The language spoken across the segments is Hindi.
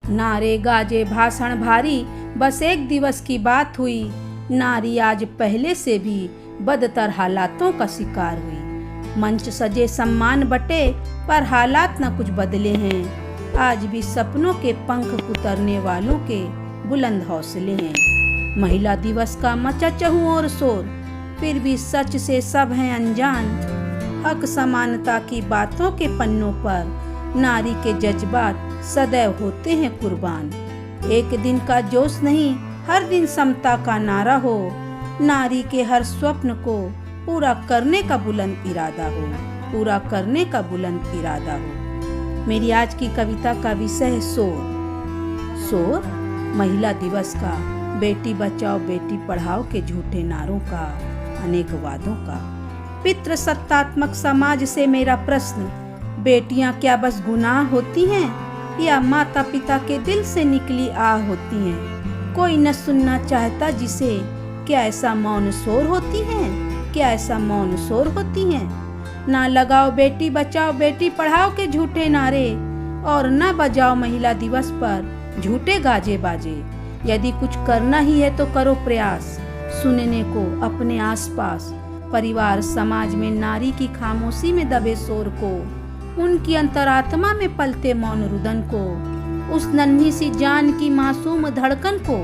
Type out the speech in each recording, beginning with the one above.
नारे गाजे भाषण भारी, बस एक दिवस की बात हुई। नारी आज पहले से भी बदतर हालातों का शिकार हुई। मंच सजे सम्मान बटे, पर हालात न कुछ बदले हैं। आज भी सपनों के पंख कुतरने वालों के बुलंद हौसले हैं। महिला दिवस का मचा चहुं और शोर, फिर भी सच से सब हैं अनजान। हक समानता की बातों के पन्नों पर नारी के जज्बात सदैव होते हैं कुर्बान। एक दिन का जोश नहीं, हर दिन समता का नारा हो। नारी के हर स्वप्न को पूरा करने का बुलंद इरादा हो, पूरा करने का बुलंद इरादा हो। मेरी आज की कविता का विषय है शोर। शोर महिला दिवस का, बेटी बचाओ बेटी पढ़ाओ के झूठे नारों का, अनेक वादों का। पितृसत्तात्मक समाज से मेरा प्रश्न, बेटियां क्या बस गुनाह होती हैं या माता पिता के दिल से निकली आह होती हैं? कोई न सुनना चाहता जिसे, क्या ऐसा मौन शोर होती हैं? क्या ऐसा मौन शोर होती हैं? ना लगाओ बेटी बचाओ बेटी पढ़ाओ के झूठे नारे, और ना बजाओ महिला दिवस पर झूठे गाजे बाजे। यदि कुछ करना ही है तो करो प्रयास सुनने को अपने आसपास, परिवार समाज में नारी की खामोशी में दबे शोर को, उनकी अंतरात्मा में पलते मौन रुदन को, उस नन्ही सी जान की मासूम धड़कन को,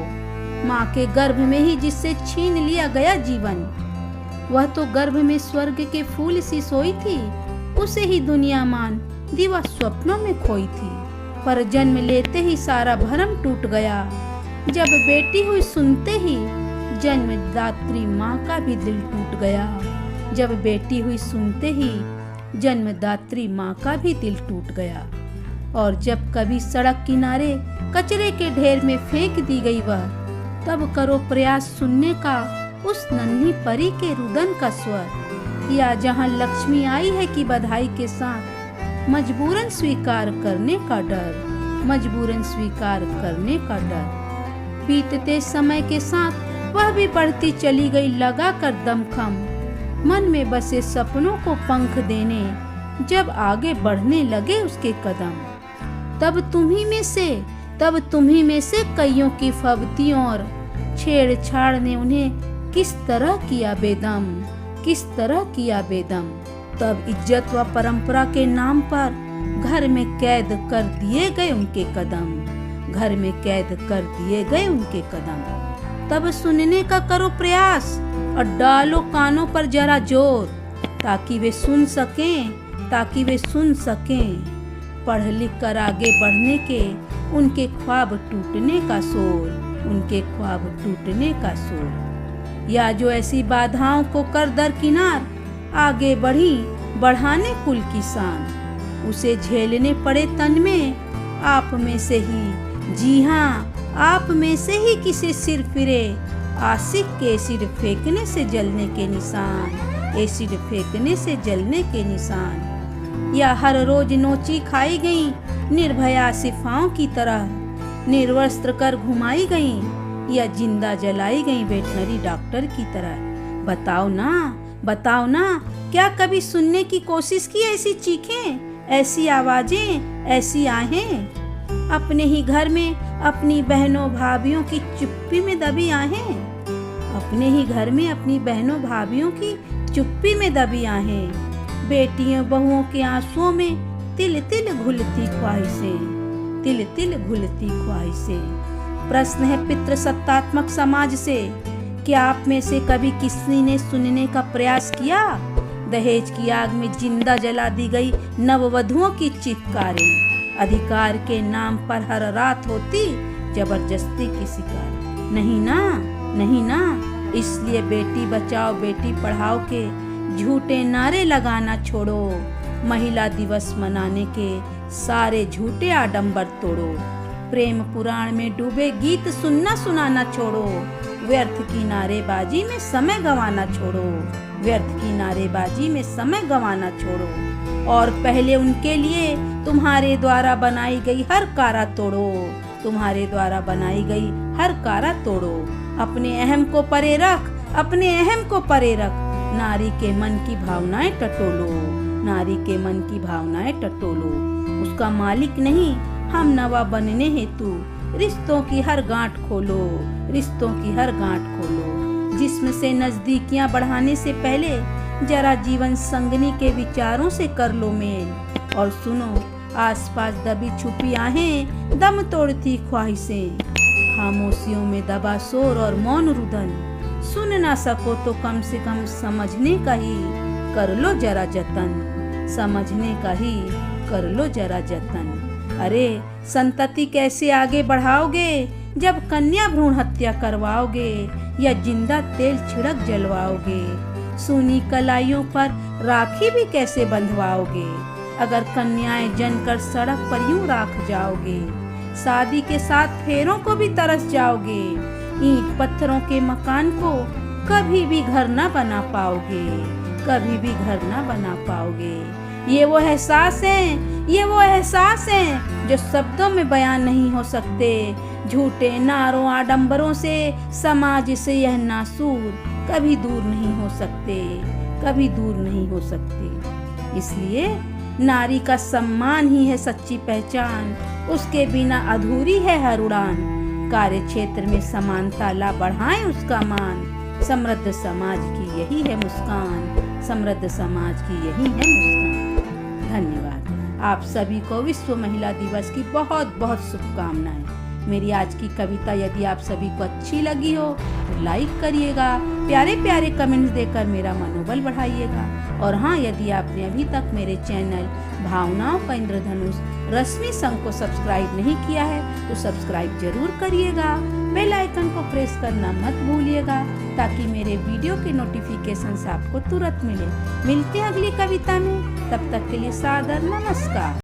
माँ के गर्भ में ही जिससे छीन लिया गया जीवन। वह तो गर्भ में स्वर्ग के फूल सी सोई थी, उसे ही दुनिया मान दिवा स्वप्नों में खोई थी। पर जन्म लेते ही सारा भरम टूट गया, जब बेटी हुई सुनते ही जन्मदात्री माँ का भी दिल टूट गया। जब बेटी हुई सुनते ही जन्मदात्री माँ का भी दिल टूट गया। और जब कभी सड़क किनारे कचरे के ढेर में फेंक दी गई वह, तब करो प्रयास सुनने का उस नन्ही परी के रुदन का स्वर। या जहाँ लक्ष्मी आई है कि बधाई के साथ, मजबूरन स्वीकार करने का डर, मजबूरन स्वीकार करने का डर। बीतते समय के साथ वह भी बढ़ती चली गई लगा कर दमखम, मन में बसे सपनों को पंख देने जब आगे बढ़ने लगे उसके कदम। तब तुम्ही में से कईयों की फबतियों और छेड़छाड़ ने उन्हें किस तरह किया बेदम, किस तरह किया बेदम। तब इज्जत व परंपरा के नाम पर घर में कैद कर दिए गए उनके कदम, घर में कैद कर दिए गए उनके कदम। तब सुनने का करो प्रयास और डालो कानों पर जरा जोर, ताकि वे सुन सकें, ताकि वे सुन सकें। पढ़ लिख कर आगे बढ़ने के उनके ख्वाब टूटने का शोर, उनके ख्वाब टूटने का शोर। या जो ऐसी बाधाओं को कर दरकिनार आगे बढ़ी बढ़ाने कुल की शान, उसे झेलने पड़े तन में आप में से ही, जी हाँ आप में से ही किसी सिर फिरे आशिक के एसिड फेंकने से जलने के निशान, एसिड फेंकने से जलने के निशान। या हर रोज नोची खाई गई निर्भया सिफाओं की तरह, निर्वस्त्र कर घुमाई गई या जिंदा जलाई गई वेटनरी डॉक्टर की तरह। बताओ ना क्या कभी सुनने की कोशिश की ऐसी चीखें, ऐसी आवाजें, ऐसी आहें? अपने ही घर में अपनी बहनों भाभियों की चुप्पी में दबी आहें, अपने ही घर में अपनी बहनों भाभियों की चुप्पी में दबी आहें। बेटियों बहुओं के आंसुओं में तिल तिल घुलती ख्वाहिशें, तिल तिल घुलती ख्वाहिशें। प्रश्न है पितृसत्तात्मक समाज से, क्या आप में से कभी किसी ने सुनने का प्रयास किया? दहेज की आग में जिंदा जला दी गई नववधुओं की चित्कारें, अधिकार के नाम पर हर रात होती जबरदस्ती की शिकार। नहीं ना, नहीं ना। इसलिए बेटी बचाओ बेटी पढ़ाओ के झूठे नारे लगाना छोड़ो, महिला दिवस मनाने के सारे झूठे आडंबर तोड़ो। प्रेम पुराण में डूबे गीत सुनना सुनाना छोड़ो, व्यर्थ की नारेबाजी में समय गंवाना छोड़ो, व्यर्थ की नारेबाजी में समय गंवाना छोड़ो। और पहले उनके लिए तुम्हारे द्वारा बनाई गई हर कारा तोड़ो, तुम्हारे द्वारा बनाई गई हर कारा तोड़ो। अपने अहम को परे रख, अपने अहम को परे रख। नारी के मन की भावनाएं टटोलो, नारी के मन की भावनाएं टटोलो। उसका मालिक नहीं हम नवा बनने हेतु रिश्तों की हर गांठ खोलो, रिश्तों की हर गांठ खोलो। जिस्म से नजदीकियां बढ़ाने से पहले जरा जीवन संगनी के विचारों से कर लो मेल। और सुनो, आसपास दबी छुपी आहें, दम तोड़ती ख्वाहिशें, खामोशियों में दबा शोर और मौन रुदन। सुन ना सको तो कम से कम समझने का ही कर लो जरा जतन, समझने का ही कर लो जरा जतन। अरे संतति कैसे आगे बढ़ाओगे जब कन्या भ्रूण हत्या करवाओगे या जिंदा तेल छिड़क जलवाओगे? सूनी कलाइयों पर राखी भी कैसे बंधवाओगे अगर कन्याएं जनकर सड़क पर यूं राख जाओगे? शादी के 7 फेरों को भी तरस जाओगे, ईंट पत्थरों के मकान को कभी भी घर ना बना पाओगे, कभी भी घर ना बना पाओगे। ये वो एहसास हैं, ये वो एहसास हैं जो शब्दों में बयान नहीं हो सकते। झूठे नारों आडंबरों से समाज से यह नासूर कभी दूर नहीं हो सकते, कभी दूर नहीं हो सकते। इसलिए नारी का सम्मान ही है सच्ची पहचान, उसके बिना अधूरी है हर उड़ान। कार्य क्षेत्र में समानता ला बढ़ाएं उसका मान, समृद्ध समाज की यही है मुस्कान, समृद्ध समाज की यही है मुस्कान। धन्यवाद। आप सभी को विश्व महिला दिवस की बहुत बहुत शुभकामनाएं। मेरी आज की कविता यदि आप सभी को अच्छी लगी हो तो लाइक करिएगा, प्यारे प्यारे कमेंट्स देकर मेरा मनोबल बढ़ाइएगा। और हाँ, यदि आपने अभी तक मेरे चैनल भावनाओं का इंद्रधनुष रश्मि संघ को सब्सक्राइब नहीं किया है तो सब्सक्राइब जरूर करिएगा। बेल आइकन को प्रेस करना मत भूलिएगा ताकि मेरे वीडियो के नोटिफिकेशंस आपको तुरंत मिले। मिलते हैं अगली कविता में, तब तक के लिए सादर नमस्कार।